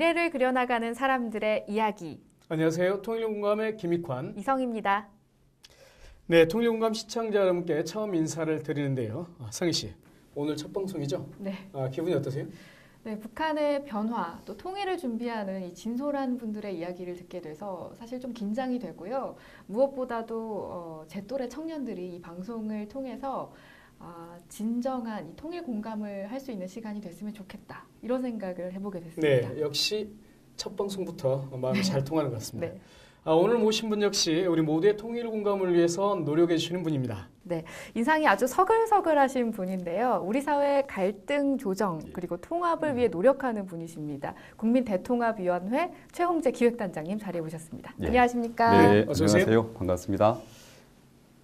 미래를 그려나가는 사람들의 이야기. 안녕하세요. 통일공감의 김익환, 이성입니다. 네, 통일공감 시청자 여러분께 처음 인사를 드리는데요. 성희 씨, 오늘 첫 방송이죠? 네. 기분이 어떠세요? 네, 북한의 변화, 또 통일을 준비하는 이 진솔한 분들의 이야기를 듣게 돼서 사실 좀 긴장이 되고요. 무엇보다도 제 또래 청년들이 이 방송을 통해서 진정한 이 통일 공감을 할 수 있는 시간이 됐으면 좋겠다. 이런 생각을 해보게 됐습니다. 네, 역시 첫 방송부터 마음이 잘 통하는 것 같습니다. 네. 오늘 모신 분 역시 우리 모두의 통일 공감을 위해서 노력해 주시는 분입니다. 네, 인상이 아주 서글서글하신 분인데요. 우리 사회 갈등 조정 그리고 통합을 위해 노력하는 분이십니다. 국민대통합위원회 최홍재 기획단장님 자리에 오셨습니다. 예. 안녕하십니까? 네, 어서 오세요. 안녕하세요. 반갑습니다.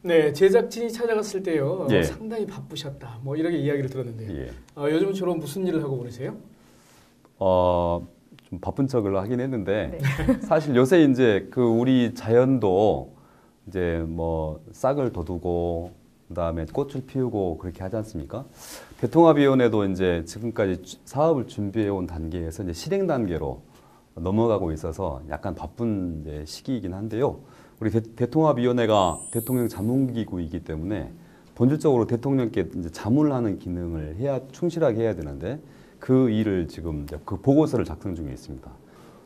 네, 제작진이 찾아갔을 때요. 예. 상당히 바쁘셨다. 뭐 이렇게 이야기를 들었는데요. 예. 요즘 주로 무슨 일을 하고 보내세요? 좀 바쁜 척을 하긴 했는데 네. 사실 요새 이제 그 우리 자연도 이제 뭐 싹을 돋우고 그다음에 꽃을 피우고 그렇게 하지 않습니까? 대통합위원회도 이제 지금까지 사업을 준비해 온 단계에서 이제 실행 단계로 넘어가고 있어서 약간 바쁜 이제 시기이긴 한데요. 우리 대통합위원회가 대통령 자문기구이기 때문에 본질적으로 대통령께 이제 자문하는 기능을 충실하게 해야 되는데 그 일을 지금 그 보고서를 작성 중에 있습니다.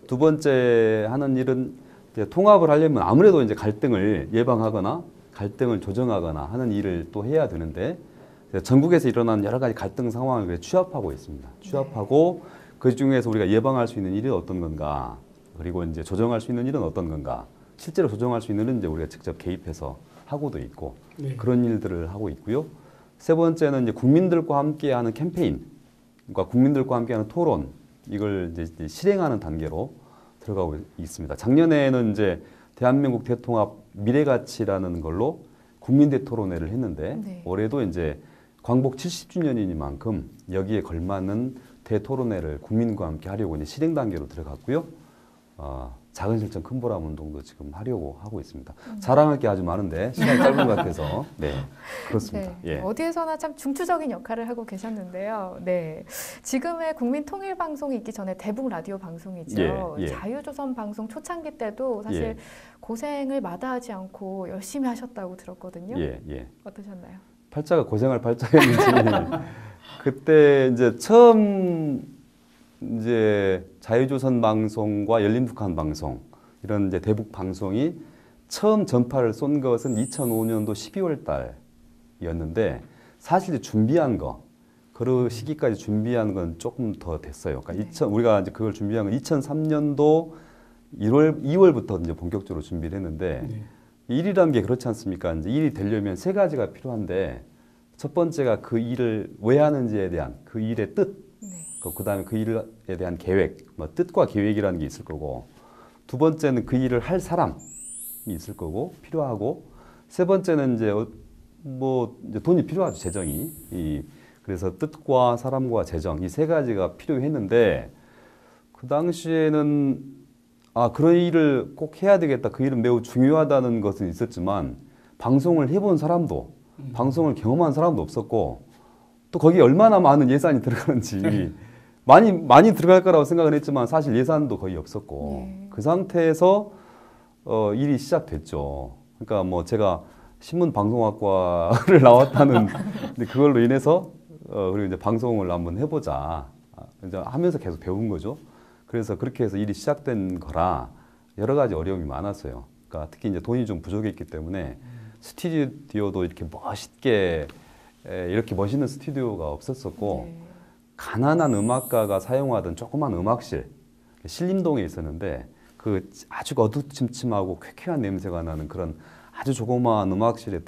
두 번째 하는 일은 이제 통합을 하려면 아무래도 이제 갈등을 예방하거나 갈등을 조정하거나 하는 일을 또 해야 되는데 전국에서 일어나는 여러 가지 갈등 상황을 취합하고 있습니다. 취합하고 그 중에서 우리가 예방할 수 있는 일이 어떤 건가, 그리고 이제 조정할 수 있는 일은 어떤 건가, 실제로 조정할 수 있는 일은 이제 우리가 직접 개입해서 하고도 있고 네. 그런 일들을 하고 있고요. 세 번째는 이제 국민들과 함께하는 캠페인, 그러니까 국민들과 함께하는 토론, 이걸 이제 실행하는 단계로 들어가고 있습니다. 작년에는 이제 대한민국 대통합 미래가치라는 걸로 국민대 토론회를 했는데 네. 올해도 이제 광복 70주년이니만큼 여기에 걸맞는 대토론회를 국민과 함께 하려고 이제 실행 단계로 들어갔고요. 작은 실천 큰 보람 운동도 지금 하려고 하고 있습니다. 자랑할 게 아주 많은데 시간이 짧은 것 같아서 네, 그렇습니다. 네, 예. 어디에서나 참 중추적인 역할을 하고 계셨는데요. 네, 지금의 국민통일방송이 있기 전에 대북 라디오 방송이죠. 예. 자유조선 방송 초창기 때도 사실 예. 고생을 마다하지 않고 열심히 하셨다고 들었거든요. 예. 어떠셨나요? 팔자가 고생할 팔자였는지 그때 이제 처음 이제 자유조선 방송과 열린북한 방송 이런 이제 대북 방송이 처음 전파를 쏜 것은 2005년도 12월 달이었는데 사실 준비한 그 시기까지 준비한 건 조금 더 됐어요. 그러니까 우리가 이제 그걸 준비한 건 2003년도 2월부터 이제 본격적으로 준비를 했는데 네. 일이라는 게 그렇지 않습니까? 이제 일이 되려면 세 가지가 필요한데 첫 번째가 그 일을 왜 하는지에 대한 그 일의 뜻, 네. 그다음에 그 일에 대한 계획, 뜻과 계획이라는 게 있을 거고, 두 번째는 그 일을 할 사람이 있을 거고 필요하고, 세 번째는 이제 이제 돈이 필요하죠, 재정이. 그래서 뜻과 사람과 재정 이 세 가지가 필요했는데 그 당시에는 그런 일을 꼭 해야 되겠다, 그 일은 매우 중요하다는 것은 있었지만 방송을 해본 사람도 방송을 경험한 사람도 없었고 또 거기에 얼마나 많은 예산이 들어가는지 많이 들어갈 거라고 생각을 했지만 사실 예산도 거의 없었고 그 상태에서 일이 시작됐죠. 그러니까 뭐 제가 신문방송학과를 나왔다는 그걸로 인해서 그리고 이제 방송을 한번 해보자 이제 하면서 계속 배운 거죠. 그래서 그렇게 해서 일이 시작된 거라 여러 가지 어려움이 많았어요. 그러니까 특히 이제 돈이 좀 부족했기 때문에 스튜디오도 이렇게 멋있게 이렇게 멋있는 스튜디오가 없었었고 네. 가난한 음악가가 사용하던 조그만 음악실 신림동에 있었는데 그 아주 어두침침하고 쾌쾌한 냄새가 나는 그런 아주 조그마한 음악실을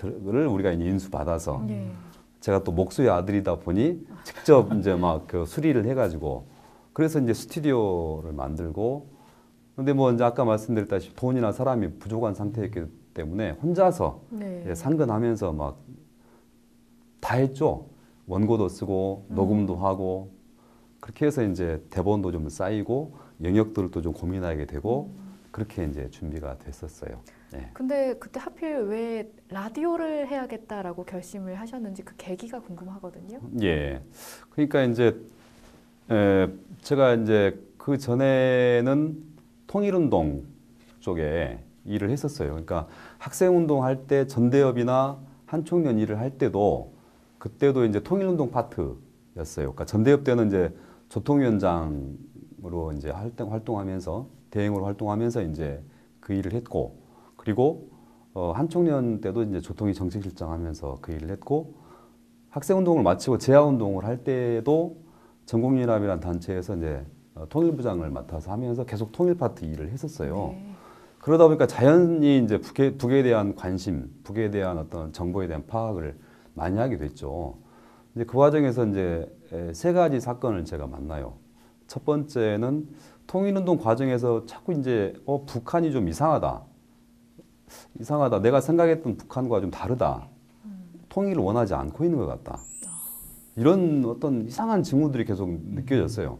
우리가 이제 인수받아서 네. 제가 또 목수의 아들이다 보니 직접 이제 막 그 수리를 해가지고 그래서 이제 스튜디오를 만들고 근데 뭐 이제 아까 말씀드렸다시피 돈이나 사람이 부족한 상태였기 때문에 혼자서 네. 상근하면서 막 다 했죠. 원고도 쓰고 녹음도 하고 그렇게 해서 이제 대본도 좀 쌓이고 영역들도 좀 고민하게 되고 그렇게 이제 준비가 됐었어요. 네. 근데 그때 하필 왜 라디오를 해야겠다라고 결심을 하셨는지 그 계기가 궁금하거든요. 예. 그러니까 이제 제가 이제 그 전에는 통일운동 쪽에 일을 했었어요. 그러니까 학생운동 할 때 전대협이나 한총련 일을 할 때도 그때도 이제 통일운동 파트였어요. 그러니까 전대협 때는 이제 조통위원장으로 이제 활동하면서 대행으로 활동하면서 이제 그 일을 했고, 그리고 한총련 때도 이제 조통위 정책실장 하면서 그 일을 했고, 학생운동을 마치고 재하운동을 할 때도 전국연합이라는 단체에서 이제 통일부장을 맡아서 하면서 계속 통일 파트 일을 했었어요. 네. 그러다 보니까 자연히 이제 북에 대한 관심, 북에 대한 어떤 정보에 대한 파악을 많이 하게 됐죠. 이제 그 과정에서 이제 세 가지 사건을 제가 만나요. 첫 번째는 통일운동 과정에서 자꾸 이제 북한이 좀 이상하다. 내가 생각했던 북한과 좀 다르다. 통일을 원하지 않고 있는 것 같다. 이런 어떤 이상한 징후들이 계속 느껴졌어요.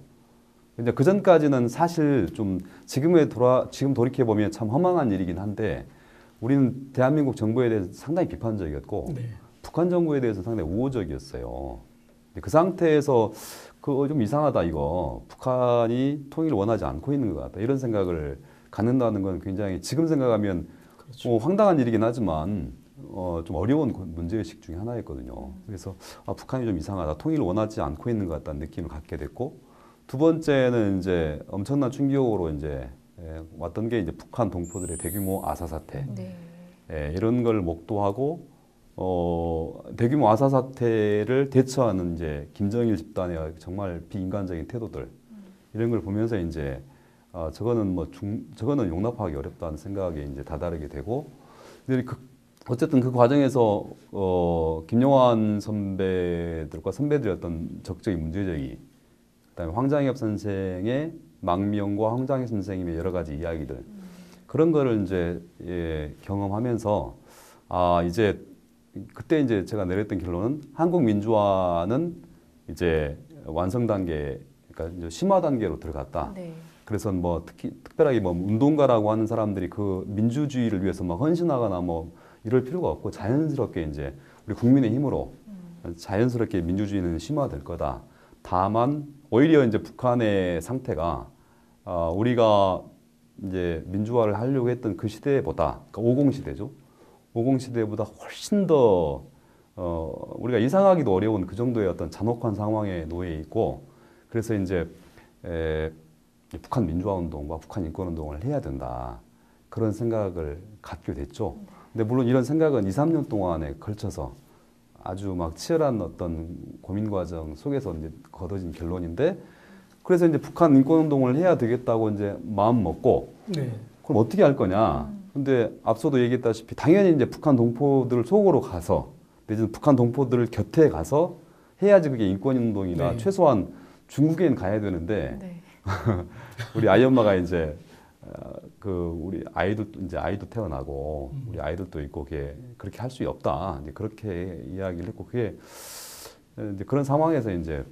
근데 그 전까지는 사실 좀 지금 돌이켜 보면 참 허망한 일이긴 한데, 우리는 대한민국 정부에 대해서 상당히 비판적이었고 네. 북한 정부에 대해서 상당히 우호적이었어요. 근데 그 상태에서 좀 이상하다 이거, 북한이 통일을 원하지 않고 있는 것 같다, 이런 생각을 갖는다는 건 굉장히 지금 생각하면 그렇죠. 황당한 일이긴 하지만 좀 어려운 문제의식 중에 하나였거든요. 그래서 북한이 좀 이상하다, 통일을 원하지 않고 있는 것 같다는 느낌을 갖게 됐고, 두 번째는 이제 엄청난 충격으로 이제 왔던 게 이제 북한 동포들의 대규모 아사 사태, 네. 이런 걸 목도하고 대규모 아사 사태를 대처하는 이제 김정일 집단의 정말 비인간적인 태도들, 이런 걸 보면서 이제 저거는 용납하기 어렵다는 생각에 이제 다다르게 되고, 근데 어쨌든 그 과정에서 김용환 선배들과 선배들의 어떤 적극적인 문제제기, 그다음에 황장엽 선생의 망명과 황장엽 선생님의 여러 가지 이야기들, 그런 거를 이제 경험하면서 이제 그때 이제 제가 내렸던 결론은 한국 민주화는 이제 완성 단계, 그러니까 이제 심화 단계로 들어갔다. 네. 그래서 뭐 특별하게 뭐 운동가라고 하는 사람들이 그 민주주의를 위해서 막 헌신하거나 뭐 이럴 필요가 없고, 자연스럽게 이제 우리 국민의 힘으로 자연스럽게 민주주의는 심화될 거다. 다만 오히려 이제 북한의 상태가 우리가 이제 민주화를 하려고 했던 그 시대보다, 그러니까 50 시대죠. 50 시대보다 훨씬 더 우리가 예상하기도 어려운 그 정도의 어떤 잔혹한 상황에 놓여 있고, 그래서 이제 북한 민주화 운동과 북한 인권 운동을 해야 된다, 그런 생각을 갖게 됐죠. 근데 물론 이런 생각은 2, 3년 동안에 걸쳐서 아주 막 치열한 어떤 고민 과정 속에서 이제 거둬진 결론인데, 그래서 이제 북한 인권 운동을 해야 되겠다고 이제 마음 먹고, 네. 그럼 어떻게 할 거냐? 근데 앞서도 얘기했다시피 당연히 이제 북한 동포들 속으로 가서, 내지는 북한 동포들 곁에 가서 해야지 그게 인권 운동이나 네. 최소한 중국에는 가야 되는데, 네. 우리 아이 엄마가 이제 우리 아이도 태어나고 우리 아이들도 있고 그렇게 할 수 없다, 이제 그렇게 이야기를 했고, 그게 이제 그런 상황에서 이제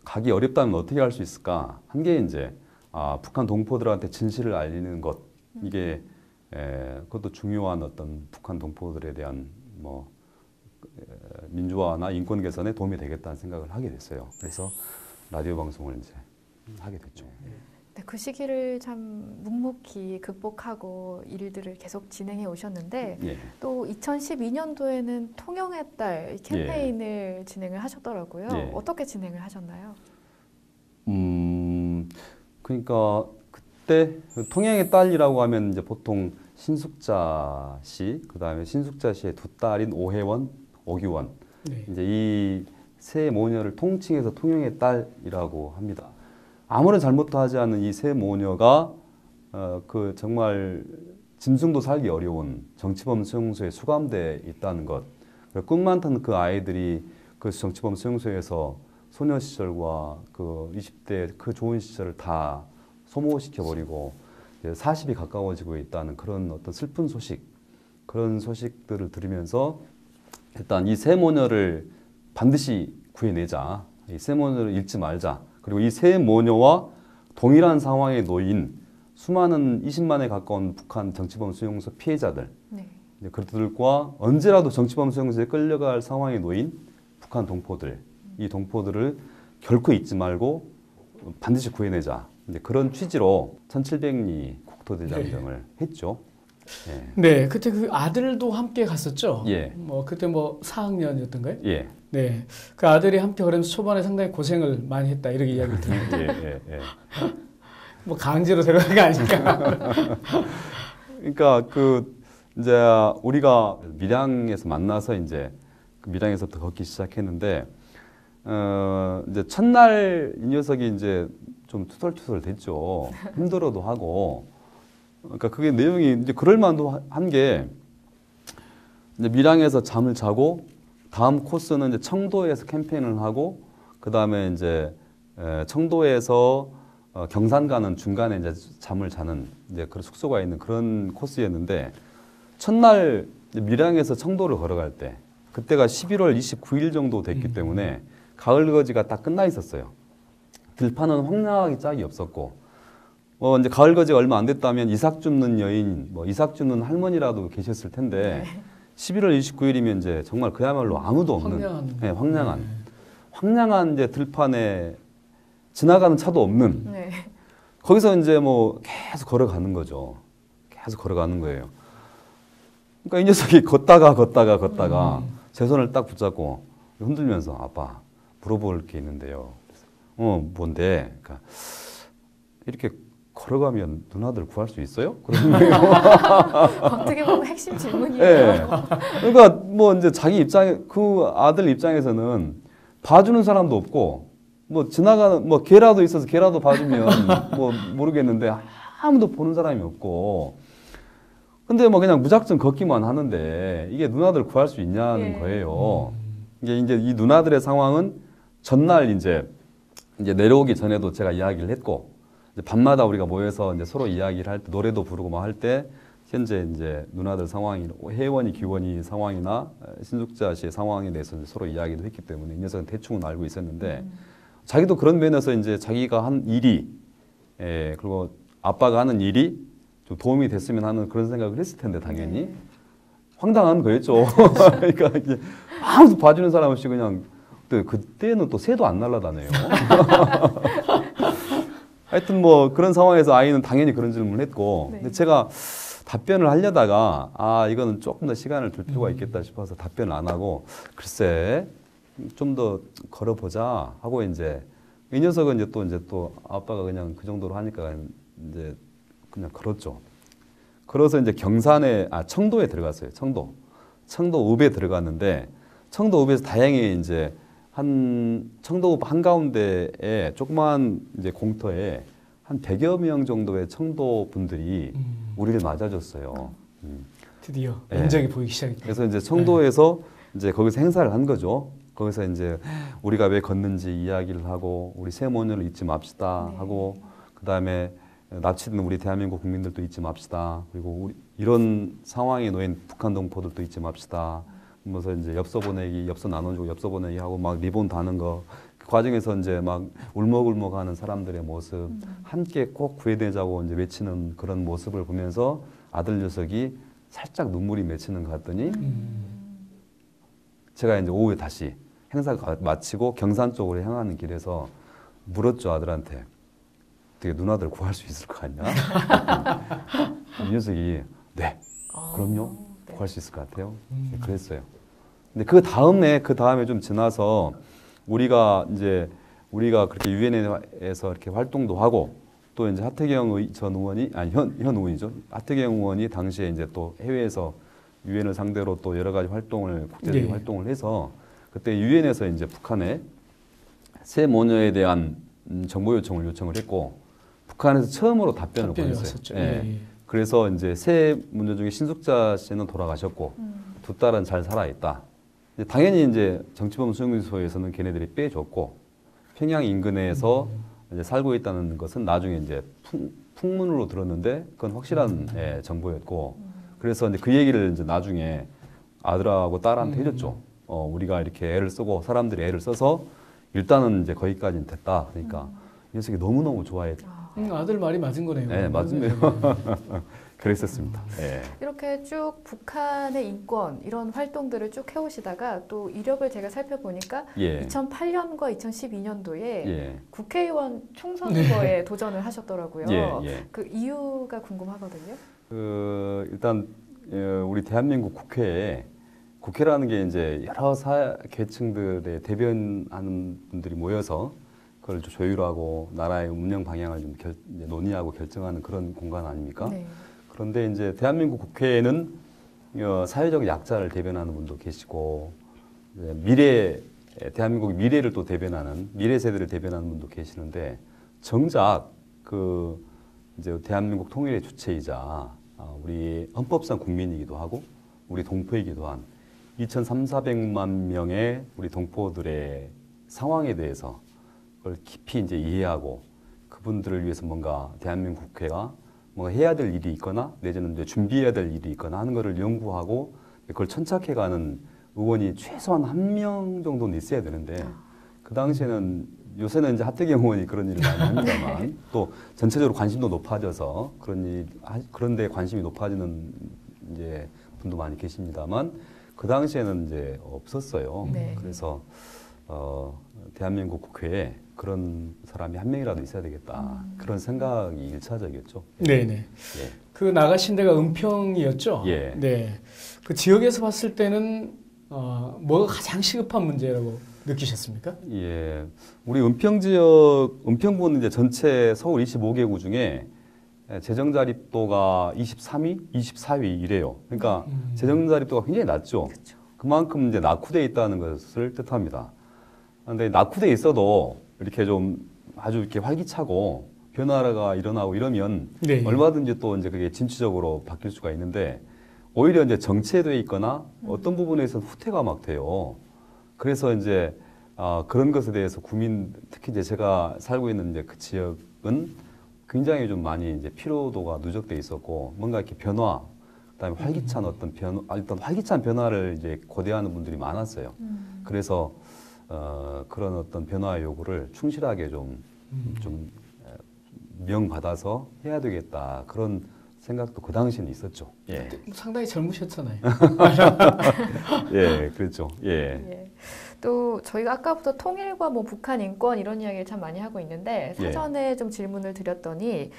가기 어렵다면 어떻게 할 수 있을까 한 게 이제 북한 동포들한테 진실을 알리는 것, 이게 그것도 중요한 어떤 북한 동포들에 대한 뭐 민주화나 인권 개선에 도움이 되겠다는 생각을 하게 됐어요. 그래서 라디오 방송을 이제 하게 됐죠. 네, 그 시기를 참 묵묵히 극복하고 일들을 계속 진행해 오셨는데, 예. 또 2012년도에는 통영의 딸 캠페인을 진행을 하셨더라고요. 예. 어떻게 진행을 하셨나요? 그러니까 그때 통영의 딸이라고 하면 이제 보통 신숙자 씨, 그다음에 신숙자 씨의 두 딸인 오혜원, 오규원, 네. 이제 이 세 모녀를 통칭해서 통영의 딸이라고 합니다. 아무런 잘못도 하지 않은 이 세 모녀가 그 정말 짐승도 살기 어려운 정치범 수용소에 수감돼 있다는 것, 꿈 많던 그 아이들이 그 정치범 수용소에서 소녀 시절과 그 20대 그 좋은 시절을 다 소모시켜 버리고 40이 가까워지고 있다는 그런 어떤 슬픈 소식, 그런 소식들을 들으면서 일단 이 세 모녀를 반드시 구해내자, 이 세 모녀를 잃지 말자, 그리고 이 세 모녀와 동일한 상황에 놓인 수많은 20만에 가까운 북한 정치범 수용소 피해자들, 네. 그들과 언제라도 정치범 수용소에 끌려갈 상황에 놓인 북한 동포들, 이 동포들을 결코 잊지 말고 반드시 구해내자. 이제 그런 취지로 1700리 국토대장정을 했죠. 예. 네, 그때 그 아들도 함께 갔었죠. 예. 뭐 그때 뭐 4학년이었던가요? 예. 네, 그 아들이 함께 그러면서 초반에 상당히 고생을 많이 했다 이렇게 이야기를 들었는데 예. 뭐 강제로 데려간 게 아닐까? 그러니까 그 이제 우리가 밀양에서 만나서 이제 그 밀양에서부터 걷기 시작했는데 이제 첫날 이 녀석이 이제 좀 투덜투덜 됐죠. 힘들어도 하고. 그러니까 그게 내용이 이제 그럴 만도 한 게 이제 밀양에서 잠을 자고 다음 코스는 이제 청도에서 캠페인을 하고 그 다음에 이제 청도에서 경산 가는 중간에 이제 잠을 자는 이제 그런 숙소가 있는 그런 코스였는데 첫날 밀양에서 청도를 걸어갈 때 그때가 11월 29일 정도 됐기 때문에 가을거지가 딱 끝나 있었어요. 들판은 황량하게 짝이 없었고 이제 가을거지가 얼마 안 됐다면 이삭 줍는 여인, 뭐 이삭 줍는 할머니라도 계셨을 텐데 11월 29일이면 이제 정말 그야말로 아무도 없는 황량한 이제 들판에 지나가는 차도 없는 네. 거기서 이제 뭐 계속 걸어가는 거죠. 계속 걸어가는 거예요. 그러니까 이 녀석이 걷다가 제 손을 딱 붙잡고 흔들면서 아빠 물어볼 게 있는데요. 뭔데? 그러니까 이렇게 걸어가면 누나들 구할 수 있어요? 그러는 거예요. 어떻게 보면 핵심 질문이에요. 네. 그러니까 뭐 이제 자기 입장에 그 아들 입장에서는 봐주는 사람도 없고 뭐 지나가는 뭐 개라도 있어서 개라도 봐주면 뭐 모르겠는데 아무도 보는 사람이 없고 근데 뭐 그냥 무작정 걷기만 하는데 이게 누나들 구할 수 있냐는 거예요. 이게 이제 이 누나들의 상황은 전날 이제 내려오기 전에도 제가 이야기를 했고 이제 밤마다 우리가 모여서 이제 서로 이야기를 할 때 노래도 부르고 뭐 할 때 현재 이제 누나들 상황이 혜원이 기원이 상황이나 신숙자 씨의 상황에 대해서 이제 서로 이야기도 했기 때문에 이 녀석은 대충은 알고 있었는데 자기도 그런 면에서 이제 자기가 한 일이 그리고 아빠가 하는 일이 좀 도움이 됐으면 하는 그런 생각을 했을 텐데 당연히 황당한 거였죠. 그러니까 이제 아무도 봐주는 사람 없이 그냥 그때는 또 새도 안 날아다녀요. 하여튼 뭐 그런 상황에서 아이는 당연히 그런 질문을 했고 근데 제가 답변을 하려다가 이거는 조금 더 시간을 둘 필요가 있겠다 싶어서 답변을 안 하고 글쎄 좀 더 걸어보자 하고 이제 이 녀석은 이제 또 아빠가 그냥 그 정도로 하니까 이제 그냥 걸었죠. 걸어서 이제 청도에 들어갔어요. 청도 읍에 들어갔는데 청도 읍에서 다행히 이제 청도 읍 한가운데에 조그만 이제 공터에 한 100여 명 정도의 청도 분들이 우리를 맞아줬어요. 드디어 네. 인정이 보이기 시작했다. 그래서 이제 청도에서 이제 거기서 행사를 한 거죠. 거기서 이제 우리가 왜 걷는지 이야기를 하고 우리 세모녀를 잊지 맙시다 하고 그 다음에 납치된 우리 대한민국 국민들도 잊지 맙시다. 그리고 이런 상황에 놓인 북한 동포들도 잊지 맙시다. 그래서 이제 엽서 나눠주고 엽서 보내기 하고 막 리본 다는 거. 그 과정에서 이제 막 울먹울먹하는 사람들의 모습, 함께 꼭 구해내자고 이제 외치는 그런 모습을 보면서 아들 녀석이 살짝 눈물이 맺히는 것 같더니 제가 이제 오후에 다시 행사가 마치고 경산 쪽으로 향하는 길에서 물었죠, 아들한테. 어떻게 누나들 구할 수 있을 거 같냐? 이 녀석이 네, 그럼요, 구할 수 있을 것 같아요. 그랬어요. 근데 그 다음에 좀 지나서 우리가 그렇게 유엔에서 이렇게 활동도 하고 또 이제 하태경 전 의원이 현 의원이죠. 하태경 의원이 당시에 이제 또 해외에서 유엔을 상대로 또 여러 가지 국제적인 활동을 해서 그때 유엔에서 이제 북한에 새 모녀에 대한 정보 요청을 했고 북한에서 처음으로 답변을 보냈어요. 예. 그래서 이제 새 모녀 중에 신숙자 씨는 돌아가셨고 두 딸은 잘 살아있다. 당연히 이제 정치범 수용소에서는 걔네들이 빼줬고 평양 인근에서 이제 살고 있다는 것은 나중에 이제 풍문으로 들었는데 그건 확실한 정보였고 그래서 이제 그 얘기를 이제 나중에 아들하고 딸한테 해줬죠. 우리가 이렇게 애를 쓰고 사람들이 애를 써서 일단은 이제 거기까지는 됐다. 그러니까 이 녀석이 너무너무 좋아했다. 아들 말이 맞은 거네요. 네, 맞네요. 그랬었습니다. 예. 이렇게 쭉 북한의 인권 이런 활동들을 쭉 해오시다가 또 이력을 제가 살펴보니까 예. 2008년과 2012년도에 예. 국회의원 총선 후보에 도전을 하셨더라고요. 예. 예. 그 이유가 궁금하거든요. 일단 우리 대한민국 국회라는 게 이제 여러 계층들의 대변하는 분들이 모여서 그걸 조율하고 나라의 운영 방향을 좀 이제 논의하고 결정하는 그런 공간 아닙니까? 네. 그런데 이제 대한민국 국회에는 사회적 약자를 대변하는 분도 계시고 대한민국의 미래를 또 대변하는 미래 세대를 대변하는 분도 계시는데 정작 그 이제 대한민국 통일의 주체이자 우리 헌법상 국민이기도 하고 우리 동포이기도 한 2,300~400만 명의 우리 동포들의 상황에 대해서 그걸 깊이 이제 이해하고 그분들을 위해서 뭔가 대한민국 국회가 뭔가 해야 될 일이 있거나 내지는 이제 준비해야 될 일이 있거나 하는 것을 연구하고 그걸 천착해가는 의원이 최소한 1명 정도는 있어야 되는데 그 당시에는 요새는 이제 하태경 의원이 그런 일을 많이 합니다만 또 전체적으로 관심도 높아져서 그런 데 관심이 높아지는 이제 분도 많이 계십니다만 그 당시에는 이제 없었어요. 네. 그래서 대한민국 국회에 그런 사람이 한 명이라도 있어야 되겠다. 그런 생각이 일차적이었죠. 네네. 예. 그 나가신 데가 은평이었죠? 예. 네. 그 지역에서 봤을 때는 뭐가 가장 시급한 문제라고 느끼셨습니까? 예. 우리 은평 지역, 은평구는 이제 전체 서울 25개구 중에 재정 자립도가 23위, 24위 이래요. 그러니까 재정 자립도가 굉장히 낮죠. 그렇죠. 그만큼 이제 낙후돼 있다는 것을 뜻합니다. 그런데 낙후돼 있어도 이렇게 좀 아주 이렇게 활기차고 변화가 일어나고 이러면 네. 얼마든지 또 이제 그게 진취적으로 바뀔 수가 있는데 오히려 이제 정체돼 있거나 어떤 부분에서는 후퇴가 막 돼요. 그래서 이제 그런 것에 대해서 특히 이제 제가 살고 있는 이제 그 지역은 굉장히 좀 많이 이제 피로도가 누적돼 있었고 뭔가 이렇게 변화, 그다음에 활기찬 일단 활기찬 변화를 이제 고대하는 분들이 많았어요. 그래서 그런 어떤 변화의 요구를 충실하게 좀 명받아서 해야 되겠다 그런 생각도 그 당시에는 있었죠. 예. 상당히 젊으셨잖아요. 예, 그렇죠. 예. 예. 또 저희가 아까부터 통일과 뭐 북한 인권 이런 이야기를 참 많이 하고 있는데 사전에 좀 질문을 드렸더니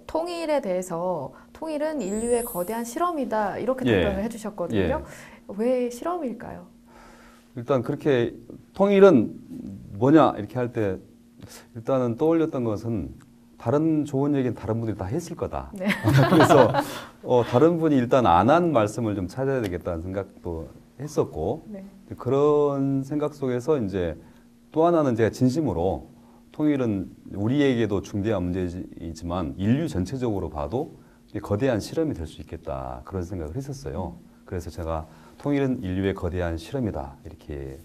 통일에 대해서 통일은 인류의 거대한 실험이다 이렇게 답변을 해주셨거든요. 예. 왜 실험일까요? 일단 그렇게 통일은 뭐냐 이렇게 할 때 일단은 떠올렸던 것은 다른 좋은 얘기는 다른 분들이 다 했을 거다. 네. 그래서 다른 분이 일단 안 한 말씀을 좀 찾아야 되겠다는 생각도 했었고 네. 그런 생각 속에서 이제 또 하나는 제가 진심으로 통일은 우리에게도 중대한 문제이지만 인류 전체적으로 봐도 거대한 실험이 될 수 있겠다 그런 생각을 했었어요. 그래서 제가 통일은 인류의 거대한 실험이다 이렇게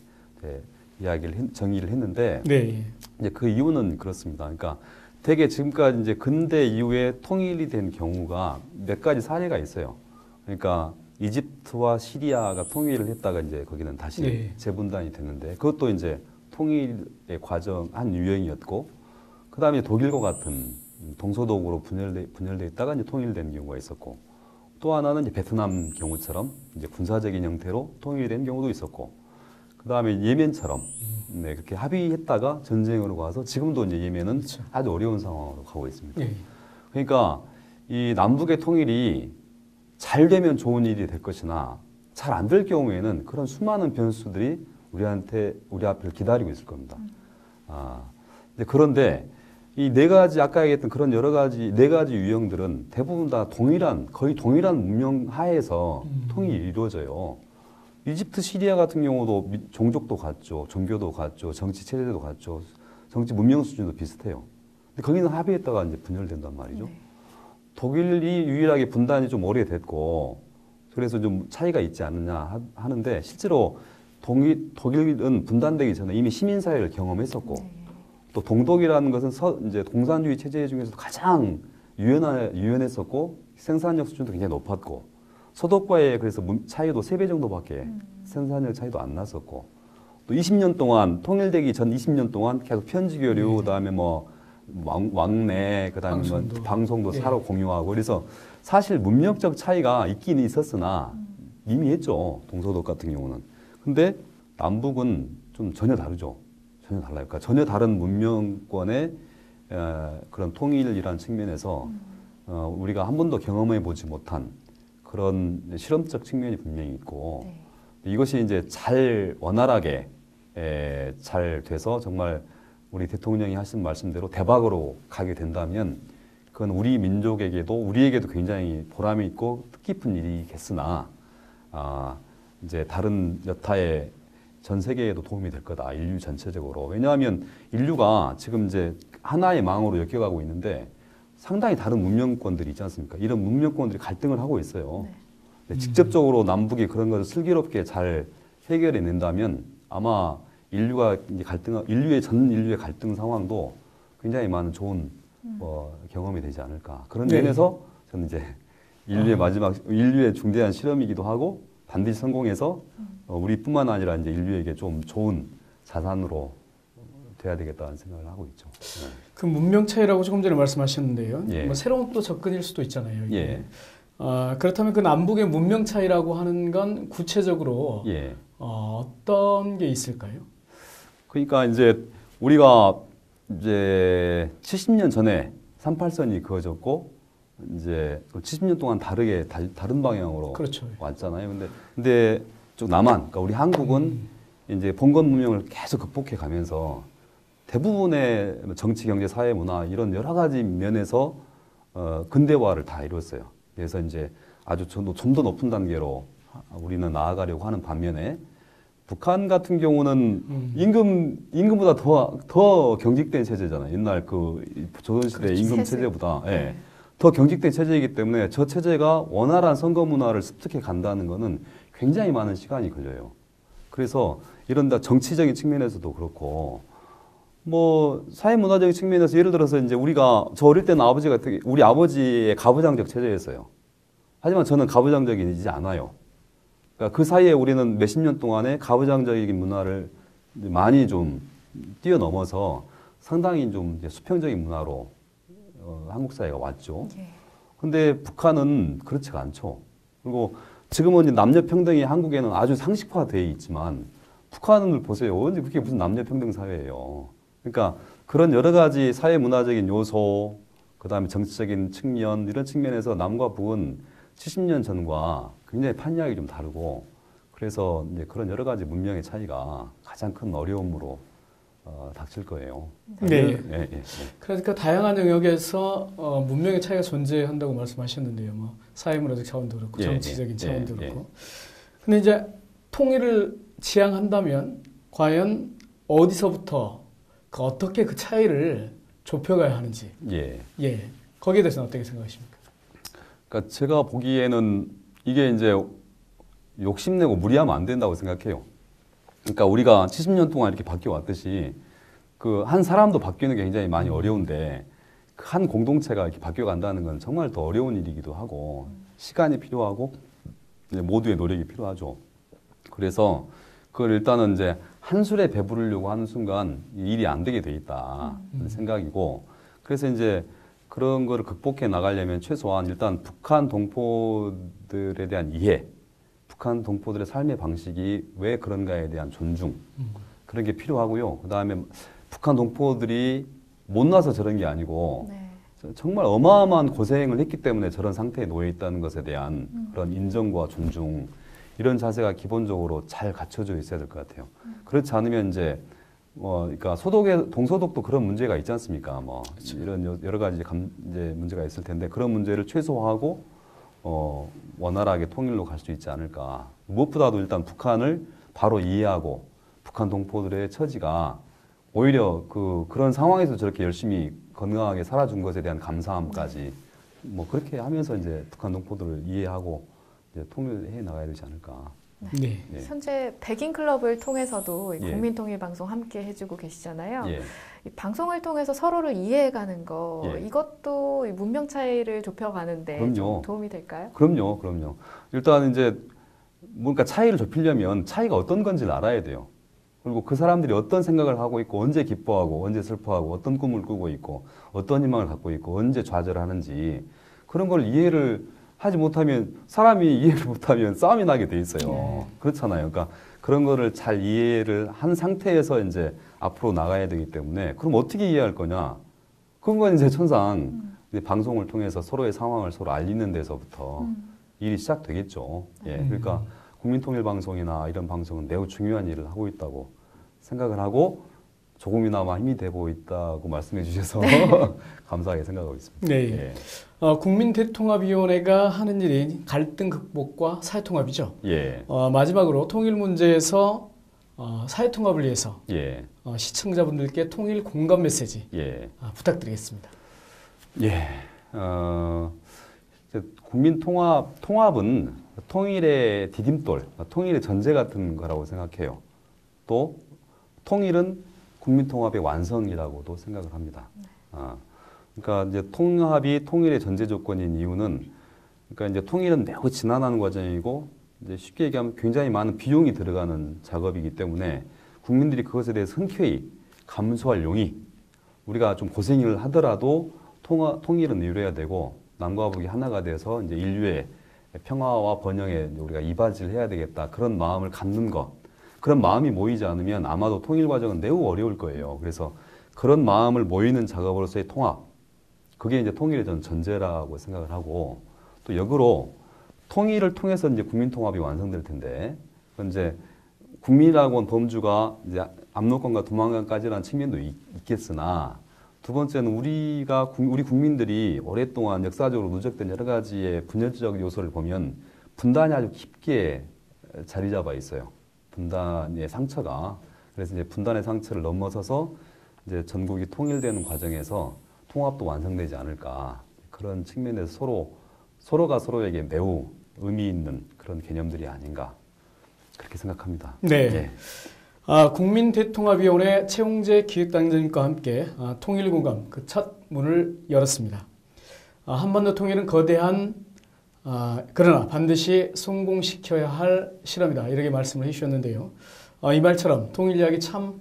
정의를 했는데 네. 이제 그 이유는 그렇습니다. 그러니까 되게 지금까지 이제 근대 이후에 통일이 된 경우가 몇 가지 사례가 있어요. 그러니까 이집트와 시리아가 통일을 했다가 이제 거기는 다시 네. 재분단이 됐는데 그것도 이제 통일의 과정 한 유형이었고 그 다음에 독일과 같은 동서독으로 분열돼 있다가 이제 통일된 경우가 있었고 또 하나는 이제 베트남 경우처럼 이제 군사적인 형태로 통일된 경우도 있었고 그 다음에 예멘처럼 그렇게 합의했다가 전쟁으로 가서 지금도 이제 예멘은 그렇죠. 아주 어려운 상황으로 가고 있습니다. 네. 그러니까 이 남북의 통일이 잘 되면 좋은 일이 될 것이나 잘 안 될 경우에는 그런 수많은 변수들이 우리 앞을 기다리고 있을 겁니다. 그런데 이 네 가지 아까 얘기했던 그런 여러 가지 네 가지 유형들은 대부분 다 거의 동일한 문명 하에서 통일이 이루어져요. 이집트, 시리아 같은 경우도 종족도 같죠, 종교도 같죠, 정치 체제도 같죠, 정치 문명 수준도 비슷해요. 근데 거기는 합의했다가 이제 분열된단 말이죠. 네. 독일이 유일하게 분단이 좀 오래됐고 그래서 좀 차이가 있지 않느냐 하는데 실제로 독일은 분단되기 전에 이미 시민사회를 경험했었고 네. 또 동독이라는 것은 이제 공산주의 체제 중에서 가장 유연했었고 생산력 수준도 굉장히 높았고 서독과의 그래서 차이도 3배 정도밖에 생산력 차이도 안 났었고 또 20년 동안 통일되기 전 20년 동안 계속 편지교류 그다음에 뭐 왕래 그다음에 방송도 네. 서로 공유하고 그래서 사실 문명적 차이가 있긴 있었으나 미미했죠. 동서독 같은 경우는. 근데 남북은 좀 전혀 다르죠. 전혀 달라요. 그러니까 전혀 다른 문명권의 그런 통일이라는 측면에서 우리가 한 번도 경험해 보지 못한 그런 실험적 측면이 분명히 있고 네. 이것이 이제 잘 원활하게 잘 돼서 정말 우리 대통령이 하신 말씀대로 대박으로 가게 된다면 그건 우리 민족에게도 우리에게도 굉장히 보람이 있고 뜻깊은 일이겠으나 이제 다른 여타의 전 세계에도 도움이 될 거다. 인류 전체적으로. 왜냐하면 인류가 지금 이제 하나의 망으로 엮여가고 있는데 상당히 다른 문명권들이 있지 않습니까? 이런 문명권들이 갈등을 하고 있어요. 네. 직접적으로 남북이 그런 것을 슬기롭게 잘 해결해 낸다면 아마 인류가 이제 전 인류의 갈등 상황도 굉장히 많은 좋은 경험이 되지 않을까. 그런 네. 면에서 저는 이제 인류의 중대한 실험이기도 하고 반드시 성공해서 우리뿐만 아니라 이제 인류에게 좀 좋은 자산으로 돼야 되겠다는 생각을 하고 있죠. 네. 그 문명 차이라고 조금 전에 말씀하셨는데요. 예. 뭐 새로운 또 접근일 수도 있잖아요. 이게. 예. 그렇다면 그 남북의 문명 차이라고 하는 건 구체적으로 예. 어떤 게 있을까요? 그러니까 이제 우리가 이제 70년 전에 38선이 그어졌고 이제 70년 동안 다른 방향으로 그렇죠. 왔잖아요. 근데 쭉 남한, 그러니까 우리 한국은 이제 봉건 문명을 계속 극복해 가면서 대부분의 정치, 경제, 사회, 문화 이런 여러 가지 면에서 근대화를 다 이뤘어요. 그래서 이제 아주 좀 더 높은 단계로 우리는 나아가려고 하는 반면에 북한 같은 경우는 임금보다 더 경직된 체제잖아요. 옛날 그 조선시대 그렇죠. 임금 세세. 체제보다 네. 더 경직된 체제이기 때문에 저 체제가 원활한 선거 문화를 습득해 간다는 것은 굉장히 많은 시간이 걸려요. 그래서 이런 다 정치적인 측면에서도 그렇고 뭐 사회 문화적인 측면에서 예를 들어서 이제 저 어릴 때는 우리 아버지의 가부장적 체제였어요. 하지만 저는 가부장적이지 않아요. 그러니까 그 사이에 우리는 몇십 년 동안의 가부장적인 문화를 많이 좀 뛰어넘어서 상당히 좀 이제 수평적인 문화로 한국 사회가 왔죠. 예. 근데 북한은 그렇지가 않죠. 그리고 지금은 이제 남녀 평등이 한국에는 아주 상식화되어 있지만 북한을 보세요. 언제 그게 무슨 남녀 평등 사회예요. 그러니까 그런 여러 가지 사회 문화적인 요소, 그다음에 정치적인 측면 이런 측면에서 남과 북은 70년 전과 굉장히 판이하게 좀 다르고 그래서 이제 그런 여러 가지 문명의 차이가 가장 큰 어려움으로 닥칠 거예요. 네. 예. 그러니까 다양한 영역에서 문명의 차이가 존재한다고 말씀하셨는데요. 뭐 사회문화적 차원도 그렇고 정치적인 차원도 그렇고. 근데 이제 통일을 지향한다면 과연 어디서부터 어떻게 그 차이를 좁혀가야 하는지. 예. 거기에 대해서는 어떻게 생각하십니까? 그러니까 제가 보기에는 이게 이제 욕심내고 무리하면 안 된다고 생각해요. 그러니까 우리가 70년 동안 이렇게 바뀌어 왔듯이 그 한 사람도 바뀌는 게 굉장히 많이 어려운데 그 한 공동체가 이렇게 바뀌어 간다는 건 정말 더 어려운 일이기도 하고 시간이 필요하고 모두의 노력이 필요하죠. 그래서 그걸 일단은 이제 한술에 배부르려고 하는 순간 일이 안 되게 돼 있다 생각이고 그래서 이제 그런 거를 극복해 나가려면 최소한 일단 북한 동포들에 대한 이해, 북한 동포들의 삶의 방식이 왜 그런가에 대한 존중 그런 게 필요하고요. 그다음에 북한 동포들이 못나서 저런 게 아니고 네. 정말 어마어마한 고생을 했기 때문에 저런 상태에 놓여 있다는 것에 대한 그런 인정과 존중 이런 자세가 기본적으로 잘 갖춰져 있어야 될 것 같아요. 그렇지 않으면 이제 그러니까 동서독도 그런 문제가 있지 않습니까? 그렇죠. 이런 여러 가지 이제 문제가 있을 텐데 그런 문제를 최소화하고 원활하게 통일로 갈 수 있지 않을까. 무엇보다도 일단 북한을 바로 이해하고 북한 동포들의 처지가 오히려 그런 상황에서 저렇게 열심히 건강하게 살아준 것에 대한 감사함까지 그렇게 하면서 이제 북한 동포들을 이해하고 이제 통일해 나가야 되지 않을까. 네. 현재 백인 클럽을 통해서도 예. 국민통일방송 함께 해주고 계시잖아요. 예. 이 방송을 통해서 서로를 이해해가는 거 예. 이것도 이 문명 차이를 좁혀가는데 그럼요. 좀 도움이 될까요? 그럼요. 일단 이제 뭔가 차이를 좁히려면 차이가 어떤 건지를 알아야 돼요. 그리고 그 사람들이 어떤 생각을 하고 있고 언제 기뻐하고 언제 슬퍼하고 어떤 꿈을 꾸고 있고 어떤 희망을 갖고 있고 언제 좌절하는지 그런 걸 이해를 하지 못하면 사람이 이해를 못하면 싸움이 나게 돼 있어요. 그렇잖아요. 그러니까 그런 거를 잘 이해를 한 상태에서 이제 앞으로 나가야 되기 때문에 그럼 어떻게 이해할 거냐? 그건 이제 천상 이제 방송을 통해서 서로의 상황을 서로 알리는 데서부터 일이 시작되겠죠. 예, 그러니까 국민통일방송이나 이런 방송은 매우 중요한 일을 하고 있다고 생각을 하고 조금이나마 힘이 되고 있다고 말씀해 주셔서 감사하게 생각하고 있습니다. 네. 예. 국민대통합위원회가 하는 일이 갈등 극복과 사회통합이죠. 예. 마지막으로 통일 문제에서 사회통합을 위해서 예. 시청자분들께 통일 공감 메시지 예. 부탁드리겠습니다. 예. 통합은 통일의 디딤돌, 통일의 전제 같은 거라고 생각해요. 또 통일은 국민통합의 완성이라고도 생각을 합니다. 그러니까 이제 통합이 통일의 전제 조건인 이유는, 그러니까 이제 통일은 매우 지난한 과정이고, 이제 쉽게 얘기하면 굉장히 많은 비용이 들어가는 작업이기 때문에 국민들이 그것에 대해서 흔쾌히 감수할 용의, 우리가 좀 고생을 하더라도 통일은 이루어야 되고 남과 북이 하나가 돼서 이제 인류의 평화와 번영에 우리가 이바지를 해야 되겠다, 그런 마음을 갖는 것, 그런 마음이 모이지 않으면 아마도 통일 과정은 매우 어려울 거예요. 그래서 그런 마음을 모이는 작업으로서의 통합, 그게 이제 통일의 전제라고 생각을 하고, 또 역으로 통일을 통해서 이제 국민 통합이 완성될 텐데, 이제 국민이라고 하는 범주가 이제 압록강과 두만강까지라는 측면도 있겠으나, 두 번째는 우리 국민들이 오랫동안 역사적으로 누적된 여러 가지의 분열적 요소를 보면 분단이 아주 깊게 자리 잡아 있어요. 분단의 상처가. 그래서 이제 분단의 상처를 넘어서서 이제 전국이 통일되는 과정에서 통합도 완성되지 않을까. 그런 측면에서 서로가 서로에게 매우 의미 있는 그런 개념들이 아닌가. 그렇게 생각합니다. 네. 예. 국민대통합위원회 최홍재 기획단장님과 함께 통일공감 그 첫 문을 열었습니다. 한반도 통일은 거대한 그러나 반드시 성공시켜야 할 실험이다, 이렇게 말씀을 해주셨는데요. 이 말처럼 통일 이야기 참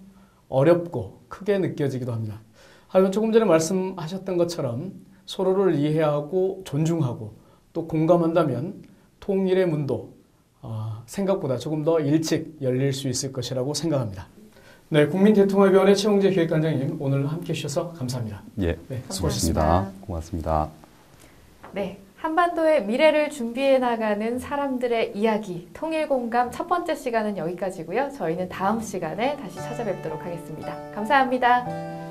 어렵고 크게 느껴지기도 합니다. 하지만 조금 전에 말씀하셨던 것처럼 서로를 이해하고 존중하고 또 공감한다면 통일의 문도 생각보다 조금 더 일찍 열릴 수 있을 것이라고 생각합니다. 네, 국민대통합위원회 최홍재 기획단장님, 오늘 함께 해주셔서 감사합니다. 예, 네, 수고하셨습니다. 고맙습니다. 네, 한반도의 미래를 준비해 나가는 사람들의 이야기, 통일공감 첫 번째 시간은 여기까지고요. 저희는 다음 시간에 다시 찾아뵙도록 하겠습니다. 감사합니다.